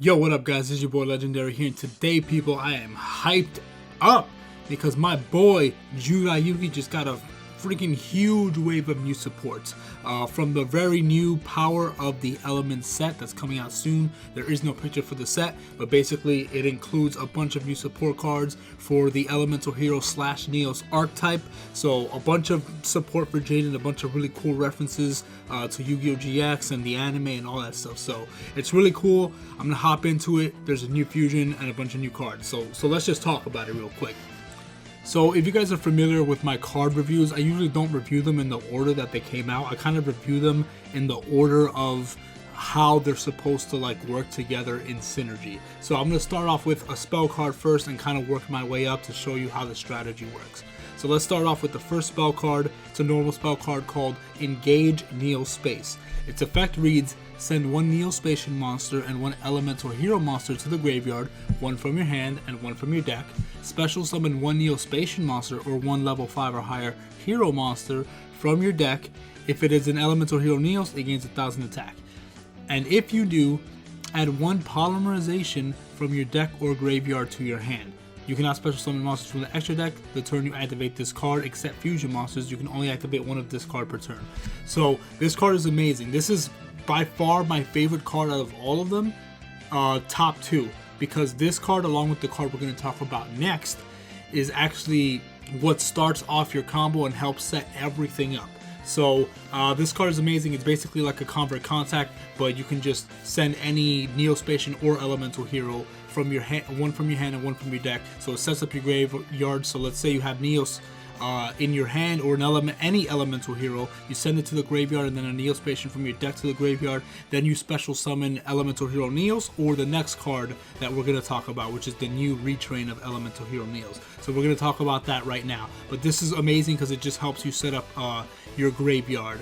Yo, what up guys, it's your boy Legendary here, and today people, I am hyped up because my boy Judai Yuki just got a freaking huge wave of new supports from the very new Power of the Elements set that's coming out soon. There is no picture for the set, but basically it includes a bunch of new support cards for the Elemental Hero / Neos archetype. So a bunch of support for Jaden, a bunch of really cool references to Yu-Gi-Oh! GX and the anime and all that stuff. So it's really cool. I'm gonna hop into it. There's a new fusion and a bunch of new cards. So let's just talk about it real quick. So if you guys are familiar with my card reviews, I usually don't review them in the order that they came out. I kind of review them in the order of how they're supposed to work together in synergy. So I'm going to start off with a spell card first and kind of work my way up to show you how the strategy works. So let's start off with the first spell card. It's a normal spell card called Engage Neospace. Its effect reads, send one Neospatian monster and one Elemental Hero monster to the graveyard, one from your hand and one from your deck. Special summon one Neospatian monster or one level 5 or higher hero monster from your deck. If it is an Elemental Hero Neos, it gains 1000 attack. And if you do, add one Polymerization from your deck or graveyard to your hand. You cannot special summon monsters from the extra deck the turn you activate this card, except fusion monsters. You can only activate one of this card per turn. So this card is amazing. This is by far my favorite card out of all of them, top 2, because this card, along with the card we're going to talk about next, is actually what starts off your combo and helps set everything up. So this card is amazing. It's basically like a Convert Contact, but you can just send any Neospatian or Elemental Hero from your hand, one from your hand and one from your deck. So it sets up your graveyard. So let's say you have Neos in your hand or any Elemental Hero, you send it to the graveyard, and then a Neospatian from your deck to the graveyard. Then you special summon Elemental Hero Neos or the next card that we're going to talk about, which is the new retrain of Elemental Hero Neos. So we're going to talk about that right now. But this is amazing because it just helps you set up your graveyard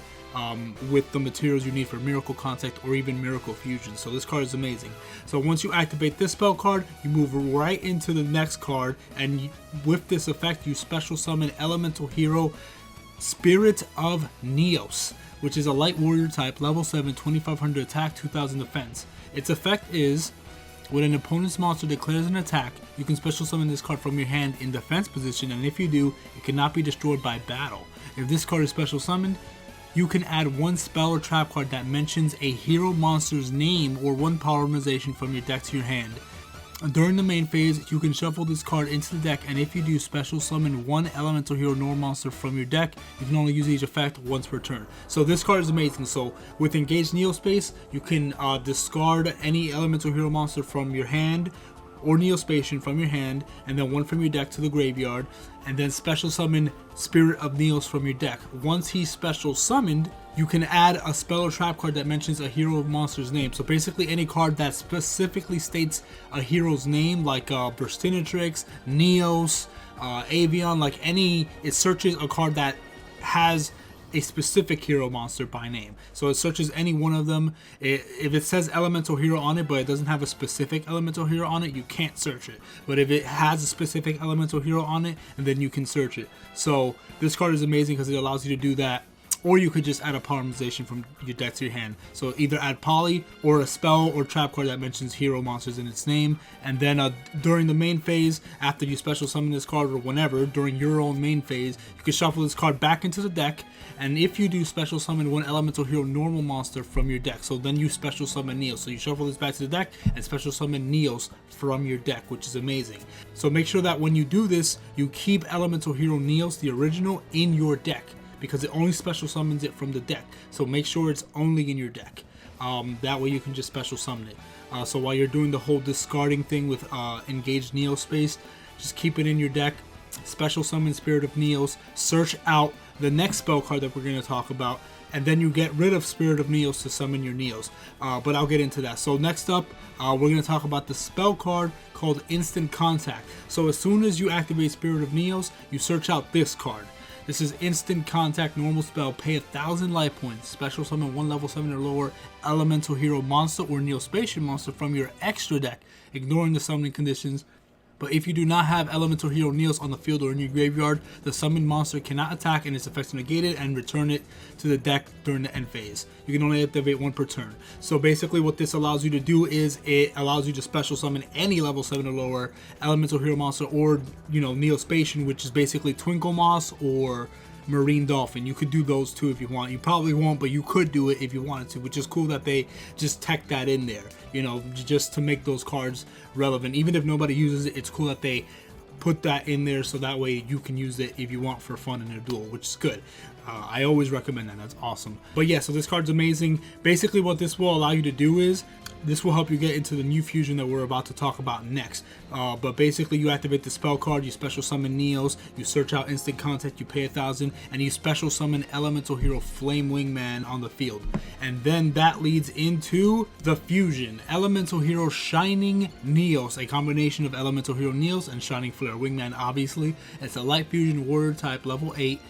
with the materials you need for Miracle Contact or even Miracle Fusion. So this card is amazing. So once you activate this spell card, you move right into the next card, and with this effect you special summon Elemental Hero Spirit of Neos, which is a light warrior type, level 7, 2500 attack, 2000 defense. Its effect is, when an opponent's monster declares an attack, you can special summon this card from your hand in defense position, and if you do, it cannot be destroyed by battle. If this card is special summoned, you can add one spell or trap card that mentions a hero monster's name or one Polymerization from your deck to your hand. During the main phase, you can shuffle this card into the deck, and if you do, special summon one Elemental Hero normal monster from your deck. You can only use each effect once per turn. So this card is amazing. So with Engage Neospace, you can discard any Elemental Hero monster from your hand or Neospatian from your hand, and then one from your deck to the graveyard, and then special summon Spirit of Neos from your deck. Once he's special summoned, you can add a spell or trap card that mentions a hero monster's name. So basically any card that specifically states a hero's name, like Burstinatrix, Neos, Avion, it searches a card that has a specific hero monster by name. So it searches any one of them. If it says Elemental Hero on it, but it doesn't have a specific Elemental Hero on it, you can't search it. But if it has a specific Elemental Hero on it, and then you can search it. So this card is amazing because it allows you to do that. Or you could just add a Polymerization from your deck to your hand. So either add Poly or a spell or trap card that mentions hero monsters in its name. And then during the main phase, after you special summon this card or whenever, during your own main phase, you can shuffle this card back into the deck. And if you do, special summon one Elemental Hero normal monster from your deck. So then you special summon Neos. So you shuffle this back to the deck and special summon Neos from your deck, which is amazing. So make sure that when you do this, you keep Elemental Hero Neos, the original, in your deck, because it only special summons it from the deck. So make sure it's only in your deck. That way you can just special summon it. So while you're doing the whole discarding thing with Engage Neospace, just keep it in your deck, special summon Spirit of Neos, search out the next spell card that we're going to talk about, and then you get rid of Spirit of Neos to summon your Neos. But I'll get into that. So next up, we're going to talk about the spell card called Instant Contact. So as soon as you activate Spirit of Neos, you search out this card. This is Instant Contact, normal spell, pay 1000 life points, special summon one level 7 or lower Elemental Hero monster or Neospatian monster from your extra deck, ignoring the summoning conditions But if you do not have elemental hero Neos on the field or in your graveyard, the summoned monster cannot attack and its effects are negated, and return it to the deck during the end phase. You can only activate one per turn. So basically what this allows you to do is it allows you to special summon any level 7 or lower elemental hero monster, or Neospatian, which is basically Twinkle Moss or Marine Dolphin. You could do those two if you want. You probably won't, but you could do it if you wanted to, which is cool that they just tech that in there, just to make those cards relevant. Even if nobody uses it, it's cool that they put that in there so that way you can use it if you want for fun in a duel, which is good. I always recommend that. That's awesome. But yeah, so this card's amazing. Basically what this will allow you to do is this will help you get into the new fusion that we're about to talk about next. But basically you activate the spell card, you special summon Neos, you search out instant contact, you pay 1,000, and you special summon elemental hero Flame Wingman on the field. And then that leads into the fusion. Elemental hero Shining Neos, a combination of elemental hero Neos and Shining Flare Wingman, obviously. It's a light fusion warrior type, level 8.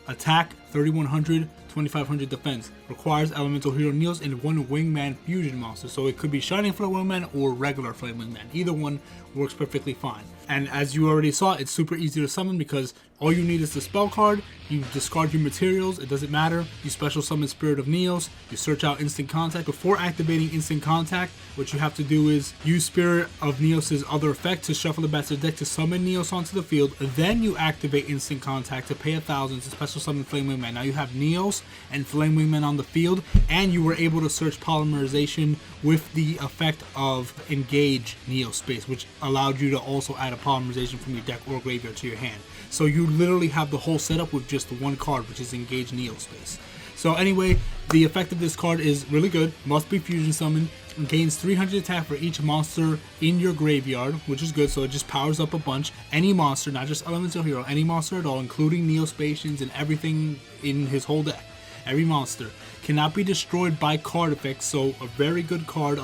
Attack 3100, 2500 defense. Requires elemental hero Neos and one Wingman fusion monster. So it could be Shining Flare Wingman or regular Flame Wingman. Either one works perfectly fine. And as you already saw, it's super easy to summon because all you need is the spell card. You discard your materials, it doesn't matter. You special summon Spirit of Neos. You search out instant contact. Before activating instant contact, what you have to do is use Spirit of Neos' other effect to shuffle the bastard deck to summon Neos onto the field. Then you activate instant contact to pay 1,000 to special summon Flame Wingman. Now you have Neos and Flame Wingman on the field, and you were able to search polymerization with the effect of Engage Neo Space, which allowed you to also add a polymerization from your deck or graveyard to your hand. So you literally have the whole setup with just one card, which is Engage Neo Space. So anyway, the effect of this card is really good. Must be fusion summon. Gains 300 attack for each monster in your graveyard, which is good. So it just powers up a bunch. Any monster, not just elemental hero, any monster at all, including Neospatians and everything in his whole deck. Every monster cannot be destroyed by card effects, so a very good card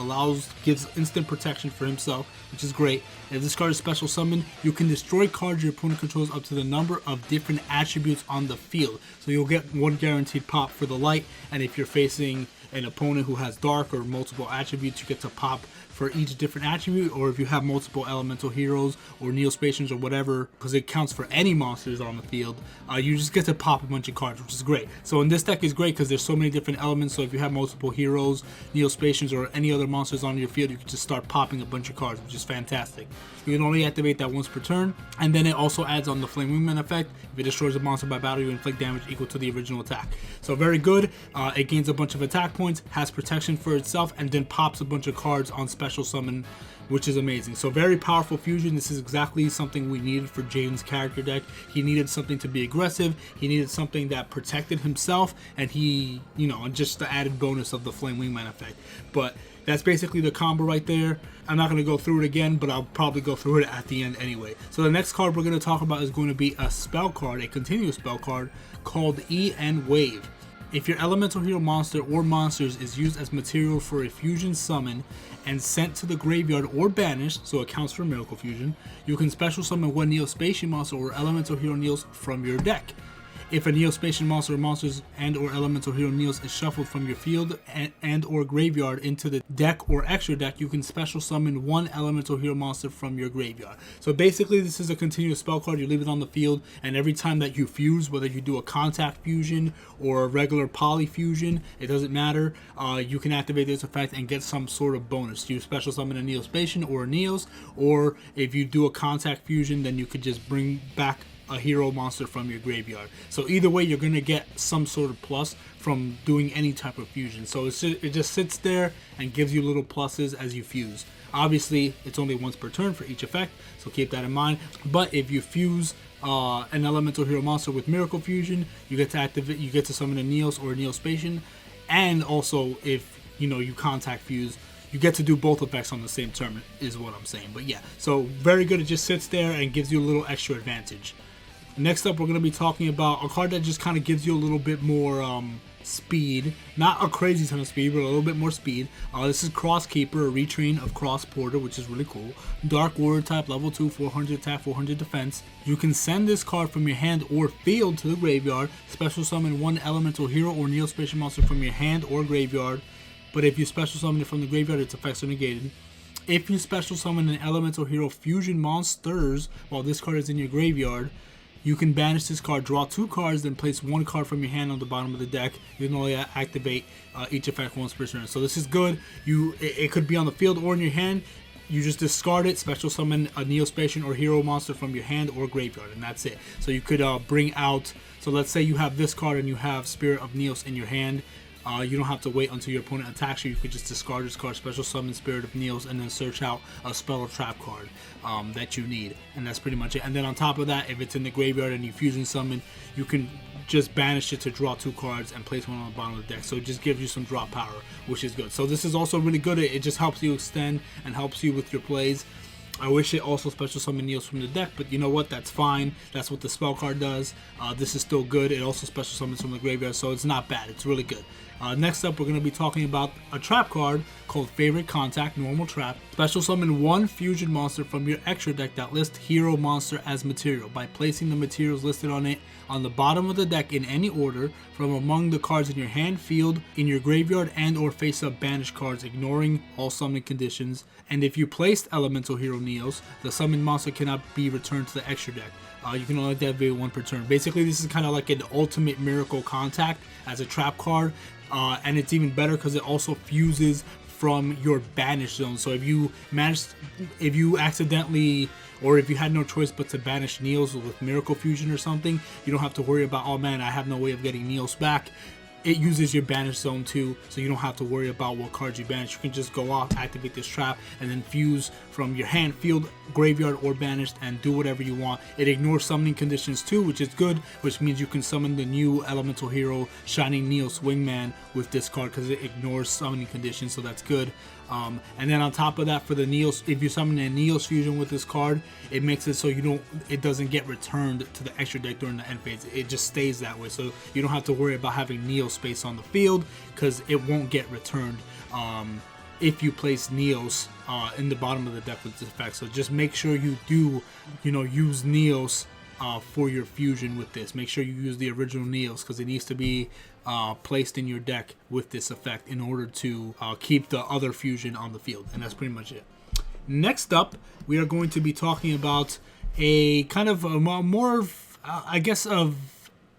gives instant protection for himself, which is great. If this card is special summoned, you can destroy cards your opponent controls up to the number of different attributes on the field. So you'll get one guaranteed pop for the light, and if you're facing an opponent who has dark or multiple attributes, you get to pop for each different attribute. Or if you have multiple elemental heroes or Neospatians or whatever, because it counts for any monsters on the field, you just get to pop a bunch of cards, which is great. So in this deck is great because there's so many different elements. So if you have multiple heroes, Neospatians, or any other monsters on your field, you can just start popping a bunch of cards, which is fantastic. You can only activate that once per turn, and then it also adds on the Flame Wingman effect. If it destroys a monster by battle, you inflict damage equal to the original attack. So very good. It gains a bunch of attack points, has protection for itself, and then pops a bunch of cards on special summon, which is amazing. So very powerful fusion. This is exactly something we needed for Jaden's character deck. He needed something to be aggressive. He needed something that protected himself, and and just the added bonus of the Flame Wingman effect. But that's basically the combo right there. I'm not going to go through it again, but I'll probably go through it at the end anyway. So the next card we're going to talk about is going to be a spell card, a continuous spell card called EN Wave. If your elemental hero monster or monsters is used as material for a fusion summon and sent to the graveyard or banished, so it counts for miracle fusion, you can special summon one Neospatian monster or elemental hero Neos from your deck. If a Neospatian monster or monsters and or elemental hero Neos is shuffled from your field and or graveyard into the deck or extra deck, you can special summon one elemental hero monster from your graveyard. So basically this is a continuous spell card. You leave it on the field, and every time that you fuse, whether you do a contact fusion or a regular poly fusion, it doesn't matter. You can activate this effect and get some sort of bonus. You special summon a Neospatian or a Neos, or if you do a contact fusion, then you could just bring back a hero monster from your graveyard. So either way, you're going to get some sort of plus from doing any type of fusion. So it just sits there and gives you little pluses as you fuse. Obviously, it's only once per turn for each effect, so keep that in mind. But if you fuse an elemental hero monster with miracle fusion, you get to activate, you get to summon a Neos or a Neospatian. And also, if you contact fuse, you get to do both effects on the same turn, is what I'm saying. But yeah, so very good. It just sits there and gives you a little extra advantage. Next up, we're going to be talking about a card that just kind of gives you a little bit more speed. Not a crazy ton of speed, but a little bit more speed. This is Cross Keeper, a retrain of Cross Porter, which is really cool. Dark Warrior type, level 2, 400 attack, 400 defense. You can send this card from your hand or field to the graveyard. Special summon one elemental hero or Neospatian monster from your hand or graveyard. But if you special summon it from the graveyard, its effects are negated. If you special summon an elemental hero fusion monsters while this card is in your graveyard, you can banish this card, draw 2 cards, then place 1 card from your hand on the bottom of the deck. You can only activate each effect once per turn. So this is good. It could be on the field or in your hand. You just discard it, special summon a Neospatian or hero monster from your hand or graveyard, and that's it. So you could bring out, so let's say you have this card and you have Spirit of Neos in your hand. You don't have to wait until your opponent attacks you. You could just discard this card, special summon Spirit of Neos, and then search out a spell or trap card that you need. And that's pretty much it. And then on top of that, if it's in the graveyard and you fusion summon, you can just banish it to draw 2 cards and place 1 on the bottom of the deck. So it just gives you some draw power, which is good. So this is also really good. It just helps you extend and helps you with your plays. I wish it also special summon Neos from the deck, but you know what? That's fine. That's what the spell card does. This is still good. It also special summons from the graveyard, so it's not bad. It's really good. Next up, we're going to be talking about a trap card called Favorite Contact, Normal Trap. Special summon 1 fusion monster from your extra deck that lists hero monster as material by placing the materials listed on it on the bottom of the deck in any order from among the cards in your hand, field, in your graveyard, and or face-up banished cards, ignoring all summoning conditions. And if you placed elemental hero Neos, the summoned monster cannot be returned to the extra deck. You can only activate 1 per turn. Basically, this is kind of like an ultimate miracle contact as a trap card. And it's even better because it also fuses from your banish zone. So if you accidentally, or if you had no choice but to banish Neos with Miracle Fusion or something, you don't have to worry about, oh man, I have no way of getting Neos back. It uses your banish zone too, so you don't have to worry about what cards you banish. You can just go off, activate this trap, and then fuse from your hand, field, graveyard, or banished, and do whatever you want. It ignores summoning conditions too, which is good, which means you can summon the new elemental hero Shining Neos Wingman with this card because it ignores summoning conditions, so that's good. And then on top of that, for the Neos, if you summon a Neos fusion with this card, it makes it so it doesn't get returned to the extra deck during the end phase. It just stays that way, so you don't have to worry about having Neos space on the field because it won't get returned if you place Neos in the bottom of the deck with this effect. So just make sure you do, use Neos for your fusion with this. Make sure you use the original Neos because it needs to be placed in your deck with this effect in order to keep the other fusion on the field. And that's pretty much it. Next up, we are going to be talking about a kind of a more, I guess, of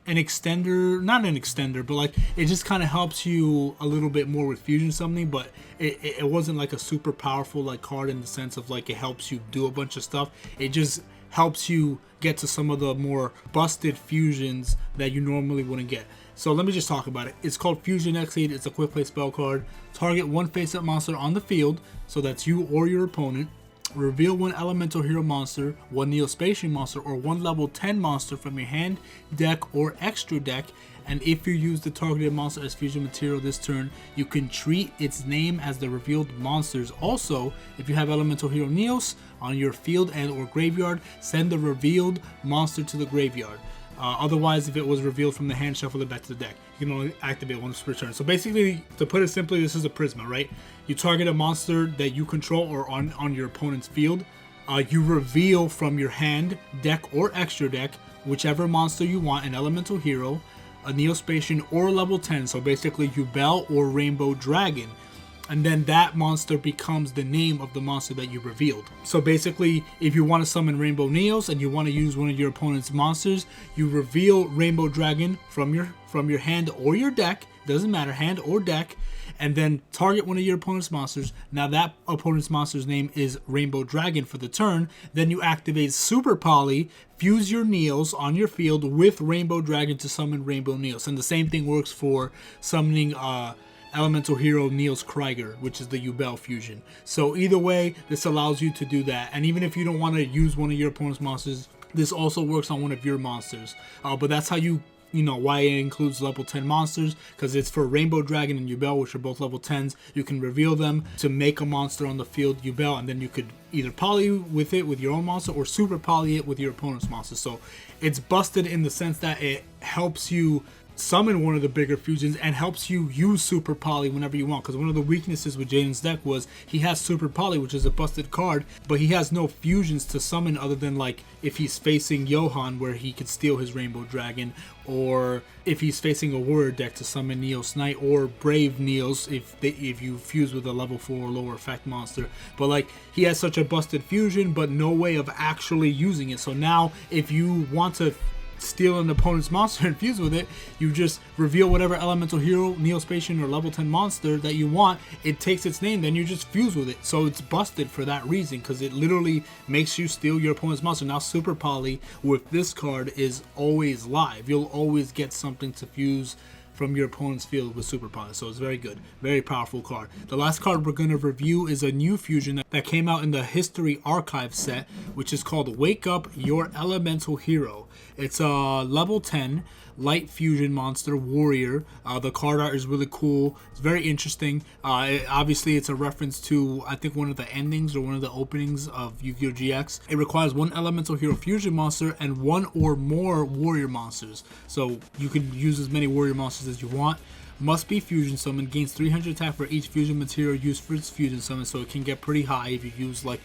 an extender, not an extender, but like it just kind of helps you a little bit more with fusion summoning, but it wasn't like a super powerful like card in the sense of like it helps you do a bunch of stuff. It just helps you get to some of the more busted fusions that you normally wouldn't get. So let me just talk about it. It's called Fusion Exceed. It's a quick play spell card. Target 1 face-up monster on the field, so that's you or your opponent. Reveal 1 elemental hero monster, 1 Neospatian monster, or 1 level 10 monster from your hand, deck, or extra deck. And if you use the targeted monster as fusion material this turn, you can treat its name as the revealed monsters. Also, if you have elemental hero Neos on your field and or graveyard, send the revealed monster to the graveyard. Otherwise, if it was revealed from the hand, shuffle it back to the deck. You can only activate once per turn. So basically, to put it simply, this is a Prisma, right? You target a monster that you control or on your opponent's field. You reveal from your hand, deck, or extra deck, whichever monster you want, an elemental hero, a Neospatian, or level 10. So basically, Yubel or Rainbow Dragon. And then that monster becomes the name of the monster that you revealed. So basically, if you want to summon Rainbow Neos and you want to use one of your opponent's monsters, you reveal Rainbow Dragon from your hand or your deck, doesn't matter, hand or deck, and then target one of your opponent's monsters. Now that opponent's monster's name is Rainbow Dragon for the turn. Then you activate Super Poly, fuse your Neos on your field with Rainbow Dragon to summon Rainbow Neos. And the same thing works for summoning elemental hero Neos Krieger, which is the Yubel fusion. So either way, this allows you to do that. And even if you don't want to use one of your opponent's monsters, this also works on one of your monsters. But that's how why it includes level 10 monsters, because it's for Rainbow Dragon and Yubel, which are both level 10s. You can reveal them to make a monster on the field, Yubel, and then you could either poly with it with your own monster or super poly it with your opponent's monster. So it's busted in the sense that it helps you summon one of the bigger fusions and helps you use Super Poly whenever you want. Because one of the weaknesses with Jaiden's deck was he has Super Poly, which is a busted card, but he has no fusions to summon other than like if he's facing Johan, where he could steal his Rainbow Dragon, or if he's facing a warrior deck to summon Neos Knight, or Brave Neos if you fuse with a level 4 or lower effect monster. But like, he has such a busted fusion but no way of actually using it. So now if you want to steal an opponent's monster and fuse with it, you just reveal whatever elemental hero, Neospatian, or level 10 monster that you want. It takes its name, then you just fuse with it. So it's busted for that reason, because it literally makes you steal your opponent's monster. Now Super Poly with this card is always live. You'll always get something to fuse from your opponent's field with Super Poly. So it's very good, very powerful card. The last card we're going to review is a new fusion that came out in the History Archive set, which is called Wake Up Your Elemental Hero. It's a level 10 light fusion monster warrior. The card art is really cool. It's very interesting. Obviously it's a reference to, I think, one of the endings or one of the openings of Yu-Gi-Oh! GX. It requires one elemental hero fusion monster and one or more warrior monsters. So you can use as many warrior monsters as you want. Must be fusion summon. Gains 300 attack for each fusion material used for its fusion summon, so it can get pretty high if you use like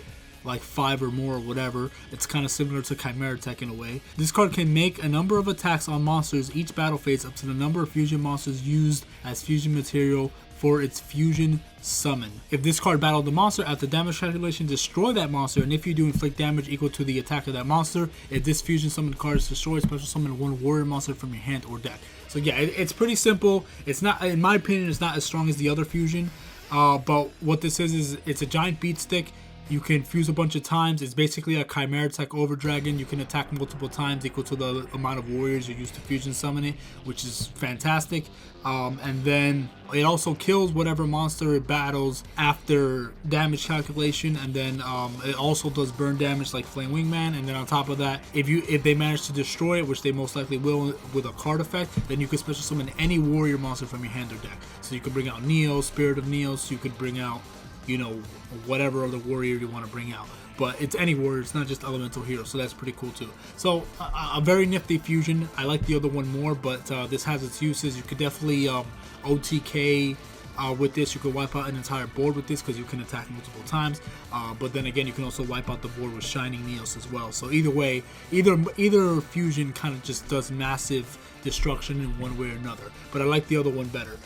5 or more or whatever. It's kind of similar to Chimera Tech in a way. This card can make a number of attacks on monsters each battle phase up to the number of fusion monsters used as fusion material for its fusion summon. If this card battled the monster, after damage calculation, destroy that monster, and if you do, inflict damage equal to the attack of that monster. If this fusion summon card is destroyed, special summon one warrior monster from your hand or deck. So yeah, it's pretty simple. It's not, in my opinion, it's not as strong as the other fusion, but what this is it's a giant beat stick. You can fuse a bunch of times. It's basically a Chimera Tech Over Dragon. You can attack multiple times equal to the amount of warriors you use to fusion summon it, which is fantastic. And then it also kills whatever monster it battles after damage calculation, and then it also does burn damage like Flame Wingman. And then on top of that, if they manage to destroy it, which they most likely will with a card effect, then you can special summon any warrior monster from your hand or deck. So you could bring out Neo, Spirit of Neos. You could bring out, you know, whatever other warrior you want to bring out, but it's any warrior, it's not just elemental hero, so that's pretty cool too. So a very nifty fusion. I like the other one more, but this has its uses. You could definitely OTK with this. You could wipe out an entire board with this because you can attack multiple times, but then again, you can also wipe out the board with Shining Neos as well. So either way, either fusion kind of just does massive destruction in one way or another, but I like the other one better,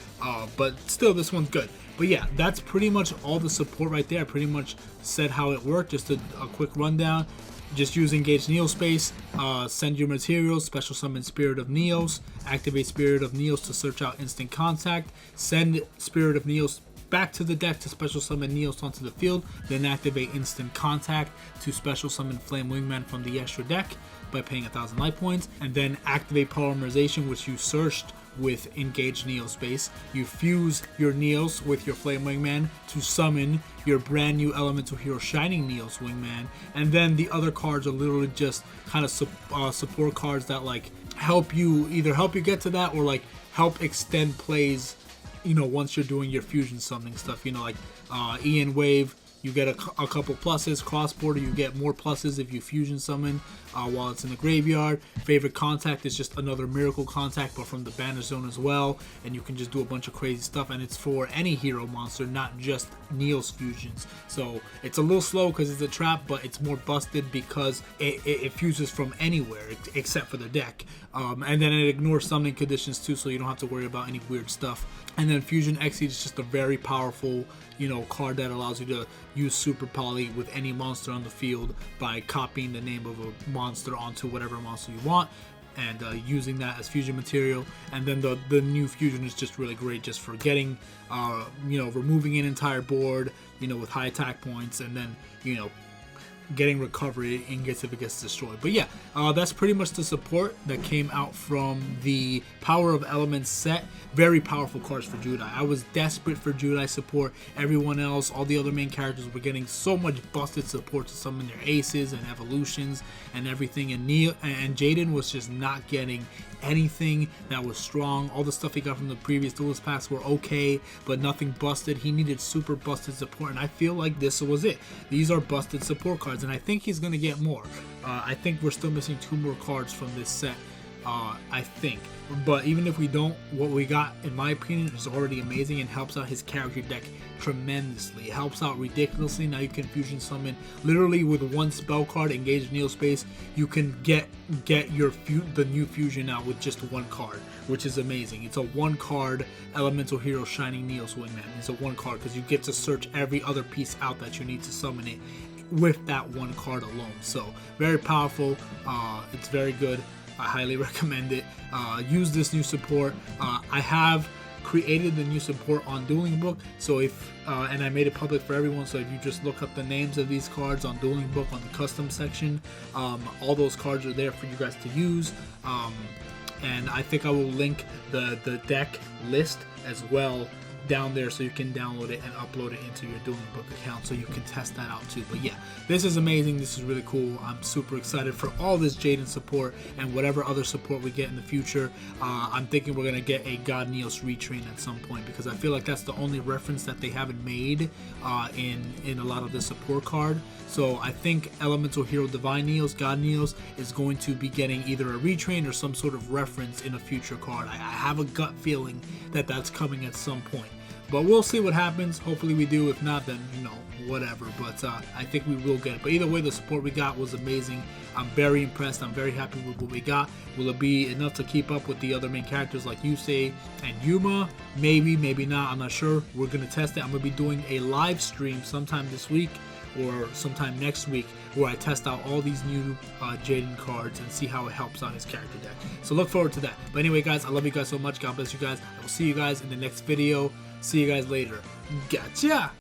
but still this one's good. But yeah, that's pretty much all the support right there. I pretty much said how it worked. Just a quick rundown. Just use Engage Neospace, send your materials, special summon Spirit of Neos, activate Spirit of Neos to search out Instant Contact, send Spirit of Neos back to the deck to special summon Neos onto the field, then activate Instant Contact to special summon Flame Wingman from the extra deck by paying 1,000 life points, and then activate Polymerization, which you searched with Engage Neospace. You fuse your Neos with your Flame Wingman to summon your brand new elemental hero Shining Neos Wingman, and then the other cards are literally just kind of support cards that like help you get to that, or like help extend plays, you know, once you're doing your fusion summoning stuff. You know, like Ian Wave, you get a couple pluses. Cross-border, you get more pluses if you fusion summon while it's in the graveyard. Favorite Contact is just another Miracle Contact, but from the Banish Zone as well, and you can just do a bunch of crazy stuff, and it's for any hero monster, not just Neos fusions. So it's a little slow because it's a trap, but it's more busted because it fuses from anywhere except for the deck. And then it ignores summoning conditions too, so you don't have to worry about any weird stuff. And then Fusion Exceed is just a very powerful, you know, card that allows you to use Super Poly with any monster on the field by copying the name of a monster onto whatever monster you want, and using that as fusion material. And then the new fusion is just really great just for getting, you know, removing an entire board, you know, with high attack points, and then, you know, getting recovery in case if it gets destroyed. But yeah, that's pretty much the support that came out from the Power of Elements set. Very powerful cards for Judai. I was desperate for Judai support. Everyone else, all the other main characters, were getting so much busted support to summon their aces and evolutions and everything, and Jaden was just not getting anything that was strong. All the stuff he got from the previous Duelist packs were okay, but nothing busted. He needed super busted support, and I feel like this was it. These are busted support cards, and I think he's going to get more. I think we're still missing 2 more cards from this set, I think. But even if we don't, what we got, in my opinion, is already amazing and helps out his character deck tremendously. It helps out ridiculously. Now you can fusion summon literally with one spell card, engage Neo Space. You can get the new fusion out with just one card, which is amazing. It's a one card Elemental Hero Shining Neo Swingman. It's a one card because you get to search every other piece out that you need to summon it with that one card alone. So very powerful. It's very good. I highly recommend it. Use this new support. I have created the new support on Dueling Book, so and I made it public for everyone, so if you just look up the names of these cards on Dueling Book on the custom section, all those cards are there for you guys to use. And I think I will link the deck list as well down there, so you can download it and upload it into your Dueling Book account so you can test that out too. But yeah, this is amazing. This is really cool. I'm super excited for all this Jaden support and whatever other support we get in the future. I'm thinking we're gonna get a God Neos retrain at some point, because I feel like that's the only reference that they haven't made in a lot of the support card. So I think Elemental Hero Divine Neos, God Neos, is going to be getting either a retrain or some sort of reference in a future card. I have a gut feeling that that's coming at some point. But we'll see what happens. Hopefully we do. If not, then, you know, whatever. But I think we will get it. But either way, the support we got was amazing. I'm very impressed. I'm very happy with what we got. Will it be enough to keep up with the other main characters like Yusei and Yuma? Maybe, maybe not. I'm not sure. We're going to test it. I'm going to be doing a live stream sometime this week or sometime next week where I test out all these new Jaden cards and see how it helps out his character deck. So look forward to that. But anyway, guys, I love you guys so much. God bless you guys. I will see you guys in the next video. See you guys later. Gotcha!